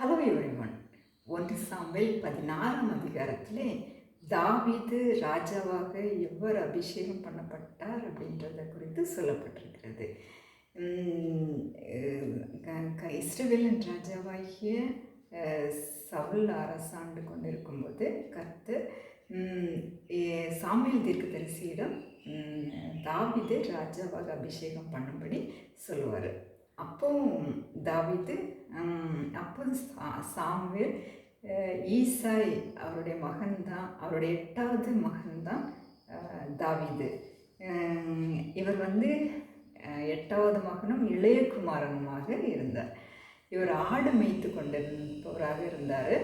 Hello everyone. 1 Samuel 16ஆம் அதிகாரத்திலே தாவீது ராஜாவாக எவ்வாறு அபிஷேகம் பண்ணப்பட்டார் அப்படின்றத குறித்து சொல்லப்பட்டிருக்கிறது. இஸ்ரவேலின் ராஜாவாகிய சவுல் அரசாண்டு கொண்டிருக்கும்போது கர்த்தர் சாமுவேல் தீர்க்கதரிசியிடம் தாவீது ராஜாவாக அபிஷேகம் பண்ணும்படி சொல்லுவார். அப்போ தாவீது அப்போ சாமுவேல் ஈசாய் அவருடைய மகன்தான், அவருடைய 8வது மகன்தான் தாவீது. இவர் 8வது மகனும் இளைய குமாரனுமாக இருந்தார். இவர் ஆடு மேய்த்து கொண்டிருப்பவராக இருந்தார்.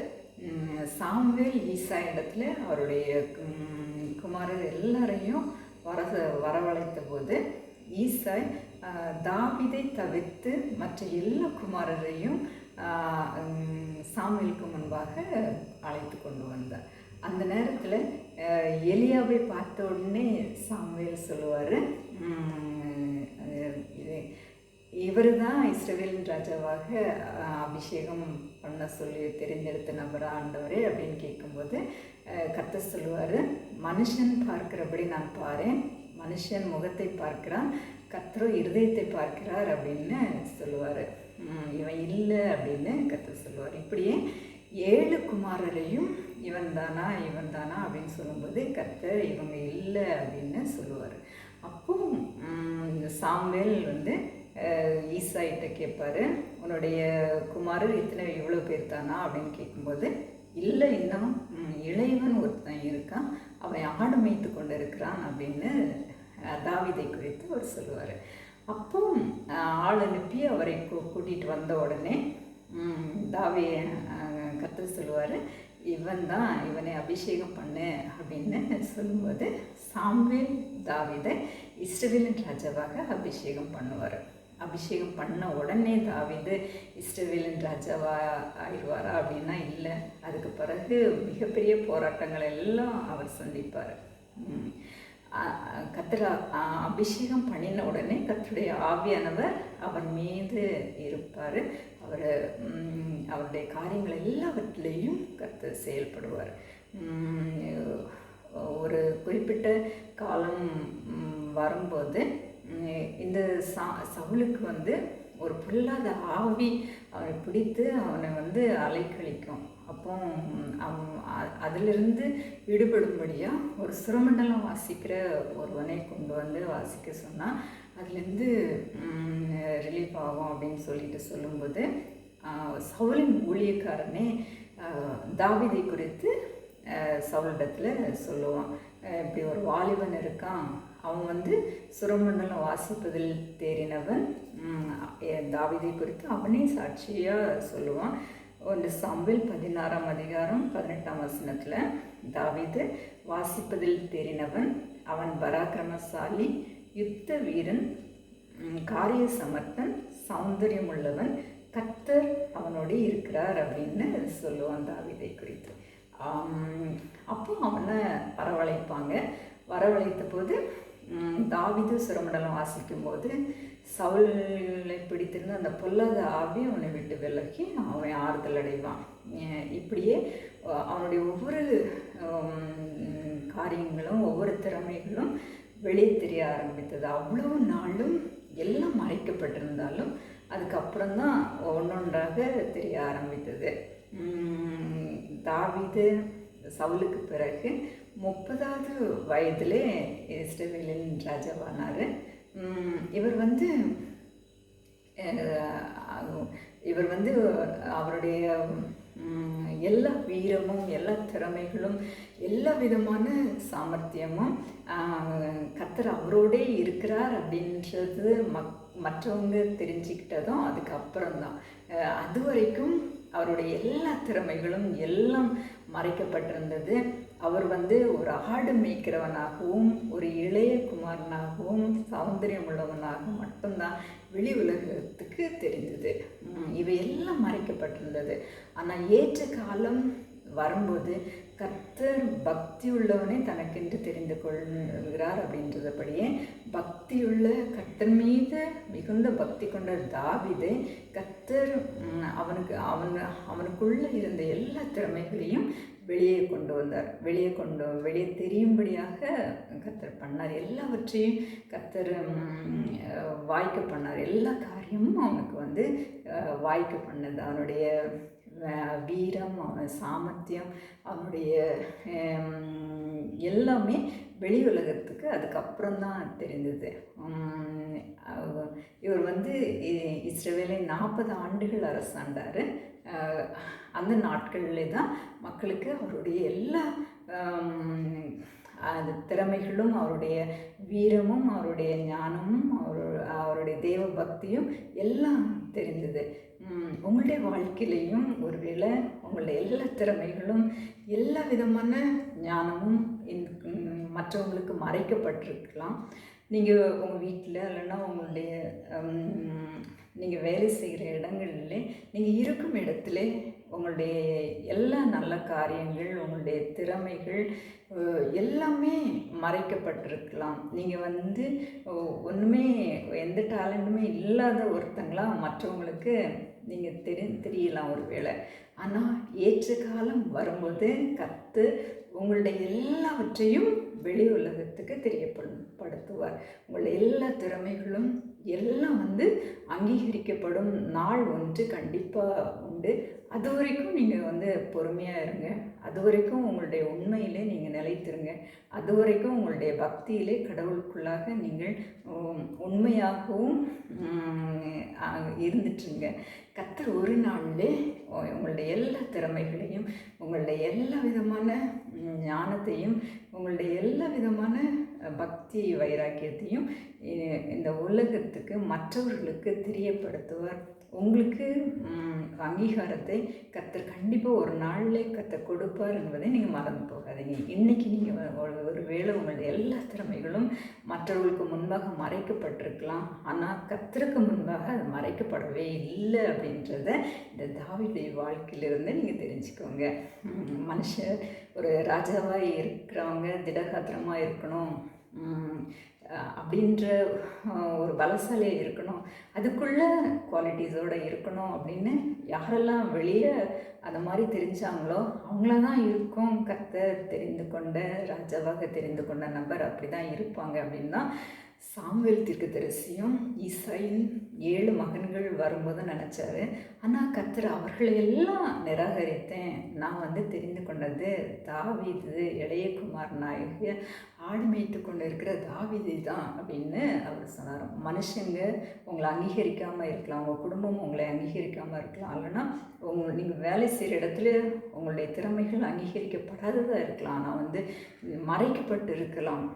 சாமுவேல் ஈசாய் இடத்துல அவருடைய குமாரர் எல்லாரையும் வரவழைத்த போது ஈசாய் தாவீதை தவிர்த்து மற்ற எல்லா குமாரரையும் சாமுவேலுக்கு முன்பாக அழைத்து கொண்டு வந்தார். அந்த நேரத்தில் எலியாவை பார்த்த உடனே சாமுவேல் சொல்லுவார், இவர் தான் இஸ்ரவேலின் ராஜாவாக அபிஷேகம் பண்ண சொல்லி தெரிந்தெடுத்த நபரா ஆண்டவரே அப்படின்னு கேட்கும்போது கர்த்தர் சொல்லுவார், மனுஷன் பார்க்கிறபடி நான் பாரேன், மனுஷன் முகத்தை பார்க்கிறான், கர்த்தரோ இருதயத்தை பார்க்கிறார் அப்படின்னு சொல்லுவார். இவன் இல்லை அப்படின்னு கர்த்தர் சொல்லுவார். இப்படியே 7 குமாரரையும் இவன் தானா அப்படின்னு சொல்லும்போது கர்த்தர் இவங்க இல்லை அப்படின்னு சொல்லுவார். அப்போ சாமுவேல் ஈசாயிட்ட கேட்பார், உன்னுடைய குமாரர் இவ்வளோ பேர் தானா அப்படின்னு கேட்கும்போது, இல்லை, இன்னும் இளையவன் ஒருத்தன் இருக்கான், அவன் ஆடு மேய்த்து கொண்டு இருக்கிறான் அப்படின்னு தாவீதை குறித்து அவர் சொல்லுவார். அப்போ ஆள் அனுப்பி அவரை கூட்டிகிட்டு வந்த உடனே கர்த்தர் சொல்லுவார், இவனை அபிஷேகம் பண்ணு அப்படின்னு சொல்லும்போது சாமுவேல் தாவீதை இஸ்ரவேலின் ராஜாவாக அபிஷேகம் பண்ணுவார். அபிஷேகம் பண்ண உடனே தாவீது இஸ்ரவேலின் ராஜாவா ஆயிடுவாரா அப்படின்னா இல்லை. அதுக்கு பிறகு மிகப்பெரிய போராட்டங்கள் எல்லாம் அவர் சந்திப்பார். கர்த்தர் அபிஷேகம் பண்ணின உடனே கர்த்தருடைய ஆவியானவர் அவர் மீது இருப்பார். அவருடைய காரியங்கள் எல்லாவற்றிலையும் கர்த்தர் செயல்படுவார். ஒரு குறிப்பிட்ட காலம் வரும்போது இந்த சவுலுக்கு ஒரு பொல்லாத ஆவி அவனை பிடித்து அவனை அலைக்கழிக்கும். அப்போ அதிலிருந்து விடுபடும்படியாக ஒரு சுரமண்டலம் வாசிக்கிற ஒருவனை கொண்டு வாசிக்க சொன்னால் அதுலேருந்து ரிலீஃப் ஆகும் அப்படின்னு சொல்லும்போது சவுலின் ஊழியக்காரனே தாவீதை குறித்து சவுலிடத்தில் சொல்லுவான், இப்படி ஒரு வாலிபன் இருக்கான், அவன் சுரமண்டலம் வாசிப்பதில் தேறினவன், தாவீதை குறித்து அவனே சாட்சியாக சொல்லுவான். 1 சாமுவேல் 16ஆம் அதிகாரம் 18ஆம் வசனத்தில் தாவீது வாசிப்பதில் தேறினவன், அவன் பராக்கிரமசாலி, யுத்த வீரன், காரிய சமர்த்தன், சௌந்தரியம் உள்ளவன், கர்த்தர் அவனோடு இருக்கிறார் அப்படின்னு சொல்லுவான் தாவீதை குறித்து. அப்போ அவனை வரவழைத்த போது தாவீது சுரமண்டலம் வாசிக்கும்போது சவுலை பிடித்திருந்த அந்த பொல்லாத ஆவி அவனை விட்டு விலகி அவன் ஆறுதல் அடைவான். இப்படியே அவனுடைய ஒவ்வொரு காரியங்களும் ஒவ்வொரு திறமைகளும் வெளியே தெரிய ஆரம்பித்தது. அவ்வளோ நாளும் எல்லாம் மறைக்கப்பட்டிருந்தாலும் அதுக்கப்புறம்தான் ஒன்றொன்றாக தெரிய ஆரம்பித்தது. தாவீது சவுலுக்கு பிறகு 30வது வயதிலே இஸ்ரவேலின் ராஜாவானார். இவர் அவருடைய எல்லா வீரமும் எல்லா திறமைகளும் எல்லா விதமான சாமர்த்தியமும் கர்த்தர் அவரோடே இருக்கிறார் அப்படின்றது மற்றவங்க தெரிஞ்சுக்கிட்டதும் அதுக்கப்புறம்தான். அது வரைக்கும் அவருடைய எல்லா திறமைகளும் எல்லாம் மறைக்கப்பட்டிருந்தது. அவர் ஒரு ஆடு மேய்க்கிறவனாகவும் ஒரு இளைய குமாரனாகவும் சௌந்தரியம் உள்ளவனாகவும் மட்டும்தான் வெளி உலகத்துக்கு தெரிந்தது. இவையெல்லாம் மறைக்கப்பட்டிருந்தது. ஆனால் ஏற்ற காலம் வரும்போது கர்த்தர் பக்தி உள்ளவனை தனக்கென்று தெரிந்து கொள்கிறார் அப்படின்றதுபடியே பக்தியுள்ள கர்த்தர் மீது மிகுந்த பக்தி கொண்ட தாவீதை கர்த்தர் அவனுக்குள்ள இருந்த எல்லா திறமைகளையும் வெளியே கொண்டு வந்தார். வெளியே தெரியும்படியாக கர்த்தர் பண்ணார். எல்லாவற்றையும் கர்த்தர் வாய்க்க பண்ணார். எல்லா காரியமும் அவனுக்கு வாய்க்க பண்ணது. அவனுடைய வீரம், அவன் சாமர்த்தியம், அவனுடைய எல்லாமே வெளி உலகத்துக்கு அதுக்கப்புறம் தான் தெரிந்தது. இவர் இஸ்ரவேலை 40 ஆண்டுகள் அரசாண்டார். அந்த நாட்களிலே தான் மக்களுக்கு அவருடைய எல்லா அது திறமைகளும், அவருடைய வீரமும், அவருடைய ஞானமும், அவருடைய தேவ பக்தியும் எல்லாம் தெரிந்தது. உங்களுடைய வாழ்க்கையிலையும் ஒருவேளை உங்களுடைய எல்லா திறமைகளும், எல்லா விதமான ஞானமும் மற்றவங்களுக்கு மறைக்கப்பட்டிருக்கலாம். நீங்கள் உங்கள் வீட்டில் இல்லைன்னா உங்களுடைய நீங்கள் வேலை செய்கிற இடங்களில் நீங்கள் இருக்கும் இடத்துல உங்களுடைய எல்லா நல்ல காரியங்கள், உங்களுடைய திறமைகள் எல்லாமே மறைக்கப்பட்டிருக்கலாம். நீங்கள் ஒன்றுமே எந்த டேலண்ட்டுமே இல்லாத ஒருத்தங்களாம் மற்றவங்களுக்கு நீங்கள் தெரியலாம் ஒரு வேளை. ஆனால் ஏற்ற காலம் வரும்போது கர்த்தர் உங்களுடைய எல்லாவற்றையும் வெளி உலகத்துக்கு தெரியப்படுத்துவார். உங்களுடைய எல்லா திறமைகளும் எல்லாம் அங்கீகரிக்கப்படும் நாள் ஒன்று கண்டிப்பாக உண்டு. அது வரைக்கும் நீங்கள் பொறுமையாக இருங்க. அது வரைக்கும் உங்களுடைய உண்மையிலே நீங்கள் நிலைத்திருங்க. அது வரைக்கும் உங்களுடைய பக்தியிலே கடவுளுக்குள்ளாக நீங்கள் உண்மையாகவும் இருந்துட்டுருங்க. கர்த்தர் ஒரு நாளிலே உங்களுடைய எல்லா திறமைகளையும், உங்களுடைய எல்லா விதமான ஞானத்தையும், உங்களுடைய எல்லா விதமான பக்தி வைராக்கியத்தையும் இந்த உலகத்துக்கு மற்றவர்களுக்கு தெரியப்படுத்துவார். உங்களுக்கு அங்கீகாரத்தை கர்த்தர் கண்டிப்பாக ஒரு நாளிலே கர்த்தர் கொடுப்பார் என்பதை நீங்கள் மறந்து போகாதீங்க. இன்றைக்கி நீங்கள் ஒரு வேளை உங்களுடைய எல்லா திறமைகளும் மற்றவர்களுக்கு முன்பாக மறைக்கப்பட்டிருக்கலாம். ஆனால் கர்த்தருக்கு முன்பாக அது மறைக்கப்படவே இல்லை அப்படின்றத இந்த தாவீதுடைய வாழ்க்கையிலிருந்து நீங்கள் தெரிஞ்சுக்கோங்க. மனுஷன் ஒரு ராஜாவாக இருக்கிறவங்க திடகாத்திரமாக இருக்கணும் அப்படின்ற ஒரு பலசாலியாக இருக்கணும், அதுக்குள்ள குவாலிட்டிஸோடு இருக்கணும் அப்படின்னு யாரெல்லாம் வெளியே அந்த மாதிரி தெரிஞ்சாங்களோ அவங்கள தான் இருக்கும் கர்த்தர் தெரிந்து கொண்ட ராஜாவாக தெரிந்து கொண்ட நபர் அப்படி தான் இருப்பாங்க அப்படின்னு தான் சாமுவேல் தீர்க்கதரிசியும் ஈசாயின் 7 மகன்கள் வரும்போது நினச்சாரு. ஆனால் கர்த்தர் அவர்களை எல்லாம் நிராகரித்தேன். நான் தெரிந்து கொண்டது தாவீது இளைய குமாரனாகிய ஆடு மேய்த்து கொண்டு இருக்கிற தாவீது தான் அப்படின்னு அவர் சொன்னார். மனுஷங்க உங்களை அங்கீகரிக்காமல் இருக்கலாம், உங்கள் குடும்பம் உங்களை அங்கீகரிக்காமல் இருக்கலாம், இல்லைன்னா நீங்கள் வேலை செய்கிற இடத்துல உங்களுடைய திறமைகள் அங்கீகரிக்கப்படாததாக இருக்கலாம். ஆனால் மறைக்கப்பட்டு இருக்கலாம்,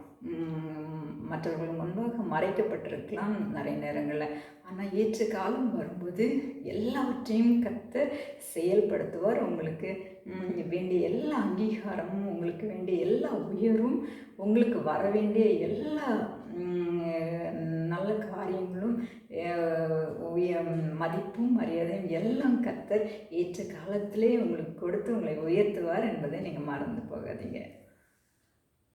மற்றவர்கள் முன்பாக மறைக்கப்பட்டிருக்கலாம் நிறைய நேரங்களில். ஆனால் ஏற்ற காலம் வரும்போது எல்லாவற்றையும் கர்த்தர் செயல்படுத்துவார். உங்களுக்கு வேண்டிய எல்லா அங்கீகாரமும், உங்களுக்கு வேண்டிய எல்லா உயரும், உங்களுக்கு வர வேண்டிய எல்லா நல்ல காரியங்களும், மதிப்பும் மரியாதையும் எல்லாம் கர்த்தர் ஏற்ற காலத்திலே உங்களுக்கு கொடுத்து உங்களை உயர்த்துவார் என்பதை நீங்கள் மறந்து போகாதீங்க.